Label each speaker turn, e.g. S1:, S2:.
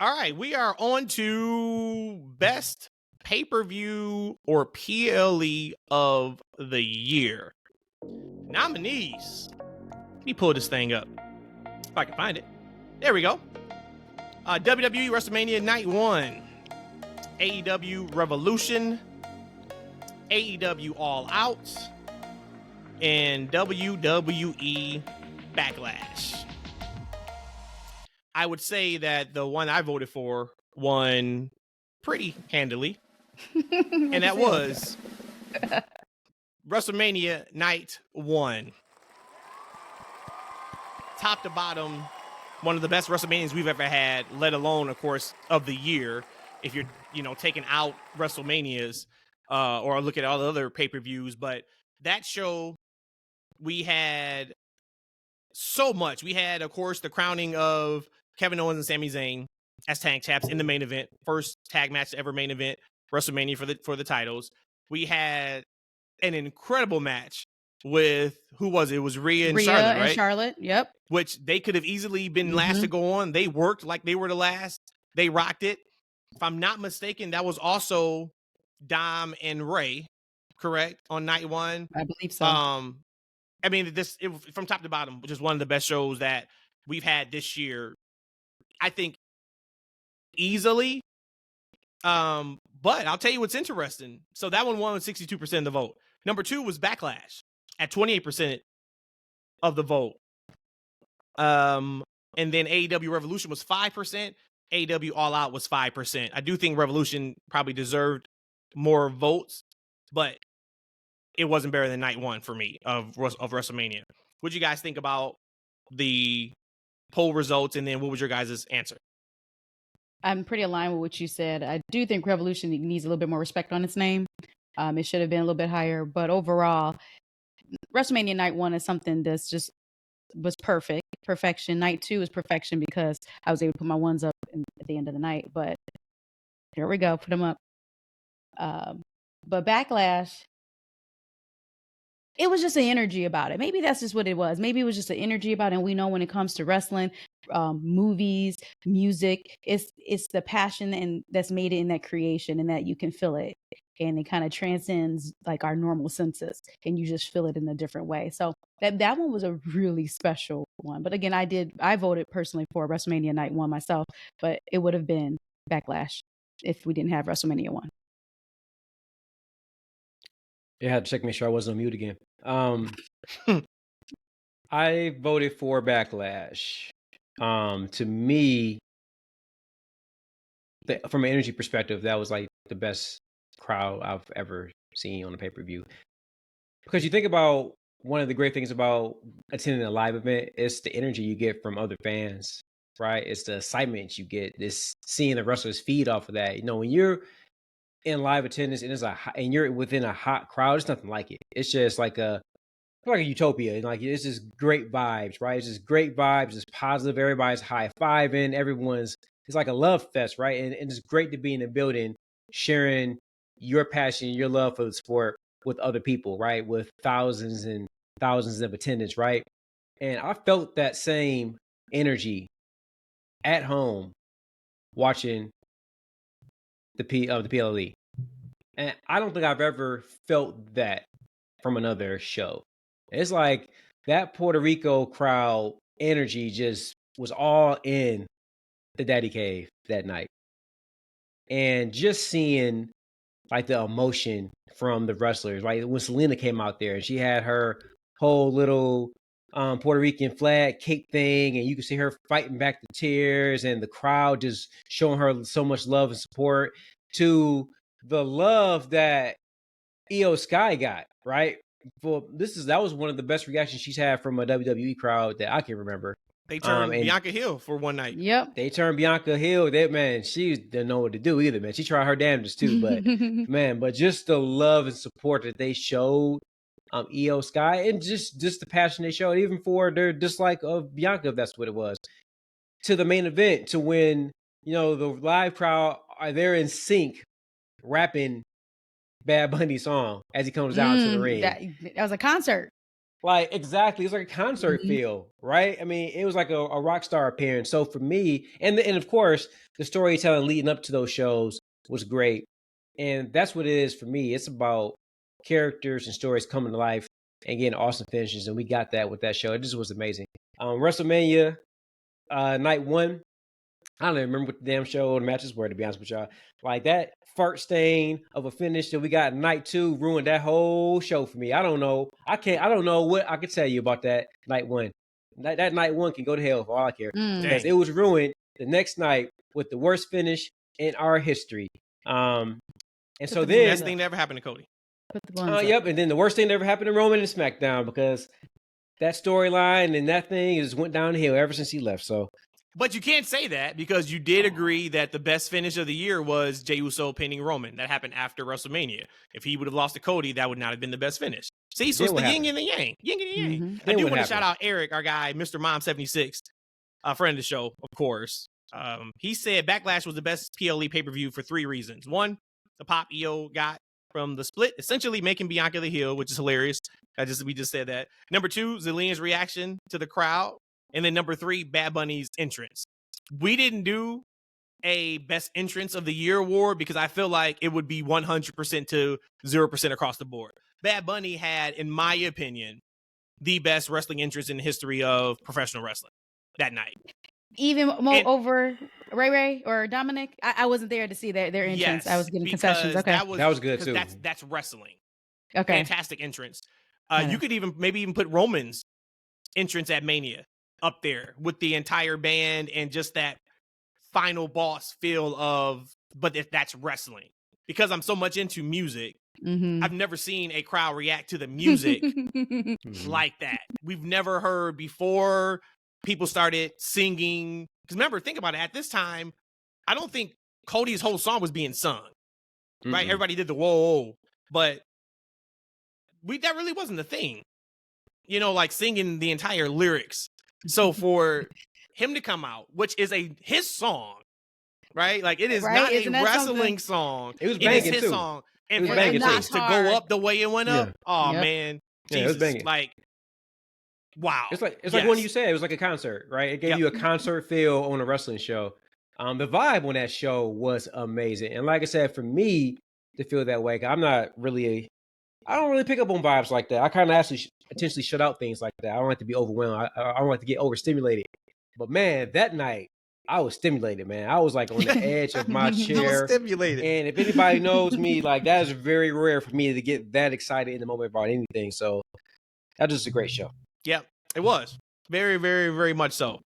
S1: All right, we are on to best pay-per-view or PLE of the year. Nominees. Let me pull this thing up if I can find it. There we go. WWE WrestleMania Night 1, AEW Revolution, AEW All Out, and WWE Backlash. I would say that the one I voted for won pretty handily, and that was WrestleMania Night 1. Top to bottom, one of the best WrestleManias we've ever had, let alone, of course, of the year. If you're, taking out WrestleManias or look at all the other pay-per-views. But that show, we had so much. We had, of course, the crowning of Kevin Owens and Sami Zayn as tag champs in the main event. First tag match to ever main event WrestleMania for the titles. We had an incredible match with, who was it? It was Rhea and Charlotte, right?
S2: Charlotte, yep.
S1: Which they could have easily been last to go on. They worked like they were the last. They rocked it. If I'm not mistaken, that was also Dom and Ray, correct, on night 1?
S2: I believe so.
S1: I mean, from top to bottom, which is one of the best shows that we've had this year, I think, easily. But I'll tell you what's interesting. So that one won with 62% of the vote. Number 2 was Backlash at 28% of the vote. And then AEW Revolution was 5%. AEW All Out was 5%. I do think Revolution probably deserved more votes, but it wasn't better than night 1 for me of WrestleMania. What do you guys think about the poll results? And then what was your guys' answer?
S2: I'm pretty aligned with what you said. I do think Revolution needs a little bit more respect on its name. It should have been a little bit higher, but overall, WrestleMania Night 1 is something that's just was perfection. Night 2 is perfection because I was able to put my ones up at the end of the night. But here we go, put them up. But Backlash, it was just an energy about it. Maybe that's just what it was. Maybe it was just an energy about it. And we know when it comes to wrestling, movies, music, it's the passion and that's made it in that creation and that you can feel it. And it kind of transcends like our normal senses and you just feel it in a different way. So that one was a really special one. But again, I voted personally for WrestleMania Night 1 myself, but it would have been Backlash if we didn't have WrestleMania 1.
S3: Yeah, I had to check, make sure I wasn't on mute again. I voted for Backlash. To me, from an energy perspective, that was like the best crowd I've ever seen on a pay-per-view. Because you think about one of the great things about attending a live event, it's the energy you get from other fans, right? It's the excitement you get, this seeing the wrestlers feed off of that. When you're in live attendance and you're within a hot crowd, it's nothing like it. It's just like a utopia. Like it's just great vibes, right? It's just great vibes. It's positive. Everybody's high-fiving. It's like a love fest, right? And it's great to be in the building, sharing your passion, your love for the sport with other people, right? With thousands and thousands of attendants, right? And I felt that same energy at home watching the PLE. And I don't think I've ever felt that from another show. It's like that Puerto Rico crowd energy just was all in the Daddy Cave that night. And just seeing like the emotion from the wrestlers, like when Selena came out there and she had her whole little Puerto Rican flag cape thing, and you could see her fighting back the tears and the crowd just showing her so much love and support, to the love that Io Sky got, right? That was one of the best reactions she's had from a WWE crowd that I can remember.
S1: They turned Bianca Hill for one night.
S2: Yep.
S3: They turned Bianca Hill. She didn't know what to do either, man. She tried her damnedest too, but man, but just the love and support that they showed Io Sky, and just the passion they showed, even for their dislike of Bianca, if that's what it was, to the main event, to when the live crowd are there in sync, rapping Bad Bunny song as he comes down to the ring.
S2: That was a concert.
S3: Like, exactly. It's like a concert
S2: Mhm.
S3: feel, right? I mean, it was like a rock star appearance. So for me, and of course, the storytelling leading up to those shows was great. And that's what it is for me. It's about characters and stories coming to life and getting awesome finishes. And we got that with that show. It just was amazing. WrestleMania night one, I don't even remember what the damn show or the matches were, to be honest with y'all. Like that fart stain of a finish that we got night two ruined that whole show for me. I don't know. I don't know what I could tell you about that night one. That night one can go to hell for all I care. Because
S2: Mm.
S3: it was ruined the next night with the worst finish in our history. And
S2: Put
S3: so
S2: the
S3: then,
S1: Best
S2: buns
S1: thing
S2: up.
S1: that ever happened to Cody.
S2: Put the buns up.
S3: yep, and then the worst thing that ever happened to Roman and SmackDown, because that storyline and that thing just went downhill ever since he left. So
S1: But you can't say that because you did agree that the best finish of the year was Jey Uso pinning Roman. That happened after WrestleMania. If he would have lost to Cody, that would not have been the best finish. See, so
S3: then
S1: it's
S3: what
S1: the yin
S3: happened?
S1: and the yang. Yin and the yang.
S2: Mhm.
S1: I
S3: Then
S1: do
S3: what
S1: want to shout
S3: happened?
S1: out Eric, our guy, Mr. Mom76, a friend of the show, of course. He said Backlash was the best PLE pay-per-view for 3 reasons. One, the pop EO got from the split, essentially making Bianca the heel, which is hilarious. We just said that. Number 2, Zillian's reaction to the crowd. And then number 3, Bad Bunny's entrance. We didn't do a best entrance of the year award because I feel like it would be 100% to 0% across the board. Bad Bunny had, in my opinion, the best wrestling entrance in the history of professional wrestling that night.
S2: Even
S1: And-
S2: over Ray or Dominic? I wasn't there to see their entrance. I was getting concessions.
S1: because
S2: Okay.
S3: That was good,
S1: 'cause
S3: too.
S1: That's wrestling.
S2: Okay.
S1: Fantastic entrance.
S2: Yeah.
S1: You could maybe even put Roman's entrance at Mania up there with the entire band and just that final boss feel of, but if that's wrestling. Because I'm so much into music,
S2: Mhm.
S1: I've never seen a crowd react to the music
S3: Mhm.
S1: like that. We've never heard before people started singing. Because remember, think about it. At this time, I don't think Cody's whole song was being sung. Right?
S3: Mm-mm.
S1: Everybody did the whoa, but that really wasn't the thing. You know, like singing the entire lyrics. So for him to come out, which is his song, right? Like it is
S2: Right?
S1: not
S2: Isn't
S1: a
S2: that
S1: wrestling
S2: something?
S1: song.
S3: It was
S1: It is
S3: banging,
S1: his
S3: too.
S1: song.
S3: It
S1: And
S3: was
S1: for
S3: banging,
S1: that
S3: too.
S1: place to
S2: Hard.
S1: go up the way it went up,
S3: Yeah.
S1: oh
S2: Yep.
S1: man,
S3: Yeah, it was
S1: Jesus,
S3: banging.
S1: like wow.
S3: It's like when you said it was like a concert, right? It gave
S1: Yep.
S3: you a concert feel on a wrestling show. The vibe on that show was amazing, and like I said, for me to feel that way, I don't really pick up on vibes like that. I kind of actually intentionally shut out things like that. I don't like to be overwhelmed. I don't like to get overstimulated. But man, that night I was stimulated, man. I was like on the edge of my
S1: You was
S3: chair.
S1: stimulated.
S3: And if anybody knows me, like that is very rare for me to get that excited in the moment about anything. So that's just a great show.
S1: Yep, it was very, very, very much so.